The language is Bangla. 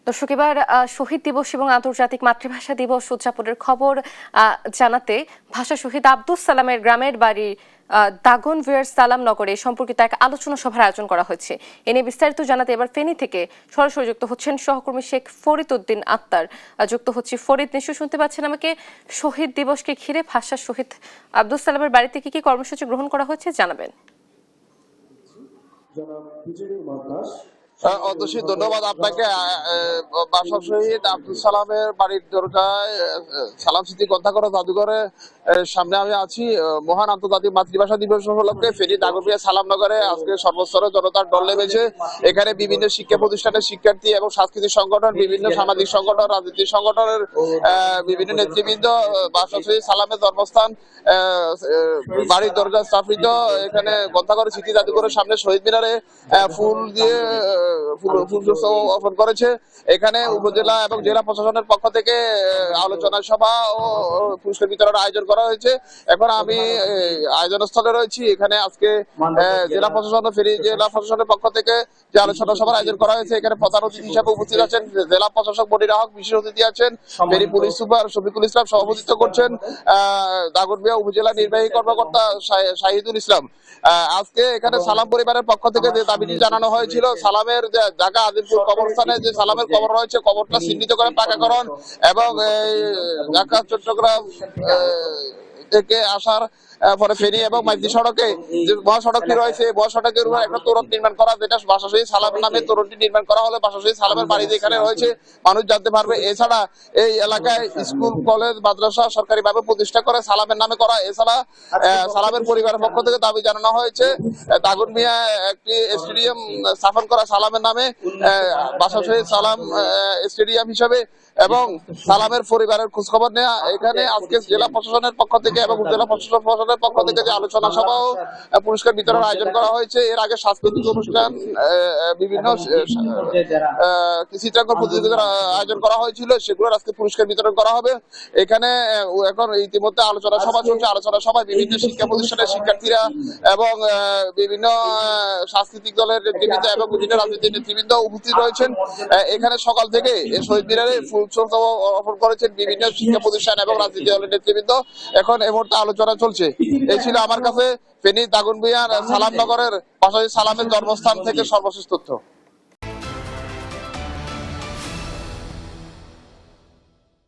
দর্শক, এবার শহীদ দিবস এবং আন্তর্জাতিক মাতৃভাষা দিবস উদযাপনের খবর জানাতে ভাষা শহীদ আব্দুস সালামের গ্রামের বাড়ি দাগনভূঞার সালাম নগরে সম্পর্কিত এক আলোচনা সভার আয়োজন করা হয়েছে। এ নিয়ে বিস্তারিত জানাতে এবার ফেনী থেকে সরাসরি যুক্ত হচ্ছেন সহকর্মী শেখ ফরিদ উদ্দিন আক্তার। যুক্ত হচ্ছে ফরিদ, নিশ্চয় শুনতে পাচ্ছেন আমাকে। শহীদ দিবসকে ঘিরে ভাষা শহীদ আব্দুস সালামের বাড়িতে কি কি কর্মসূচি গ্রহণ করা হয়েছে জানাবেন। অতসী, ধন্যবাদ আপনাকে। ভাষা শহীদ আব্দুল সালামের বাড়ির দরগায় সালাম স্মৃতি গ্রন্থাগার জাদুঘরের সামনে আমি আছি। মহান আন্তর্জাতিক মাতৃভাষা দিবস উপলক্ষে ফেনী দাগনভূঞা সালামনগরে আজকে সর্বস্তরের জনতার ঢল নেমেছে। এখানে বিভিন্ন শিক্ষা প্রতিষ্ঠানের শিক্ষার্থী এবং সাংস্কৃতিক সংগঠন, বিভিন্ন সামাজিক সংগঠন, রাজনৈতিক সংগঠনের বিভিন্ন নেতৃবৃন্দ ভাষা শহীদ সালামের জন্মস্থান বাড়ির দরগা স্থাপিত এখানে গ্রন্থাগার স্মৃতি জাদুঘরের সামনে শহীদ মিনারে ফুল দিয়ে অর্পণ করেছে। এখানে উপজেলা এবং জেলা প্রশাসনের পক্ষ থেকে আলোচনা সভা ও পুরস্কার বিতরণ আয়োজন করা হয়েছে। এখন আমি আয়োজন স্থলে রয়েছি। এখানে আজকে জেলা প্রশাসন, ফেনী জেলা প্রশাসনের পক্ষ থেকে যে আলোচনা সভার আয়োজন করা হয়েছে, এখানে প্রধান অতিথি হিসাবে উপস্থিত আছেন জেলা প্রশাসক মনিরা হক, বিশেষ অতিথি আছেন ফেনী পুলিশ সুপার শফিকুল ইসলাম, সভাপতিত্ব করছেন দাগনভূঞা উপজেলা নির্বাহী কর্মকর্তা শাহিদুল ইসলাম। আজকে এখানে সালাম পরিবারের পক্ষ থেকে যে দাবিটি জানানো হয়েছিল, সালামের যে ঢাকা আজিমপুর কবরস্থানে যে সালামের কবর রয়েছে, কবরটা চিহ্নিত করে পাকাকরণ এবং ঢাকা চট্টগ্রাম থেকে আসার পরে ফেনী এবং মাইতি সড়কে যে মহাসড়কটি রয়েছে, মহাসড়কের উপর একটা তোরণ নির্মাণ করা, যেটা ভাষা শহীদ সালাম নামে তোরণটি নির্মাণ করা হলে ভাষা শহীদ সালামের বাড়ি যেখানে রয়েছে মানুষ জানতে পারবে। এছাড়া এই এলাকায় স্কুল, কলেজ, মাদ্রাসা সরকারিভাবে প্রতিষ্ঠা করে সালামের নামে করা। এছাড়া সালামের পরিবারের পক্ষ থেকে দাবি জানানো হয়েছে দাগনভূঞা একটি স্টেডিয়াম স্থাপন করা সালামের নামে, ভাষা শহীদ সালাম স্টেডিয়াম হিসাবে, এবং সালামের পরিবারের খোঁজখবর নেওয়া। এখানে আজকে জেলা প্রশাসনের পক্ষ থেকে এবং জেলা প্রশাসনের পক্ষ থেকে যে আলোচনা সভা ও পুরস্কার বিতরণ আয়োজন করা হয়েছে। এর আগে সাংস্কৃতিক অনুষ্ঠান, বিভিন্ন চিত্রাঙ্কন প্রতিযোগিতার আয়োজন করা হয়েছিল, সেগুলোর আজকে পুরস্কার বিতরণ করা হবে। এখানে এখন ইতিমধ্যে আলোচনা সভা চলছে। আলোচনা সভায় বিভিন্ন শিক্ষা প্রতিষ্ঠানের শিক্ষার্থীরা এবং বিভিন্ন সাংস্কৃতিক দলের নেতৃবৃন্দ এবং বিভিন্ন রাজনৈতিক নেতৃবৃন্দ উপস্থিত রয়েছেন। এখানে সকাল থেকে শহীদ মিনারে অর্পণ করেছেন বিভিন্ন শিক্ষা প্রতিষ্ঠান এবং রাজনীতি দলের নেতৃবৃন্দ। এখন এই মুহূর্তে আলোচনা চলছে। এই ছিল আমার কাছে ফেনী দাগনভূঞার সালামনগরের ভাষা শহীদ সালামের জন্মস্থান থেকে সর্বশেষ তথ্য।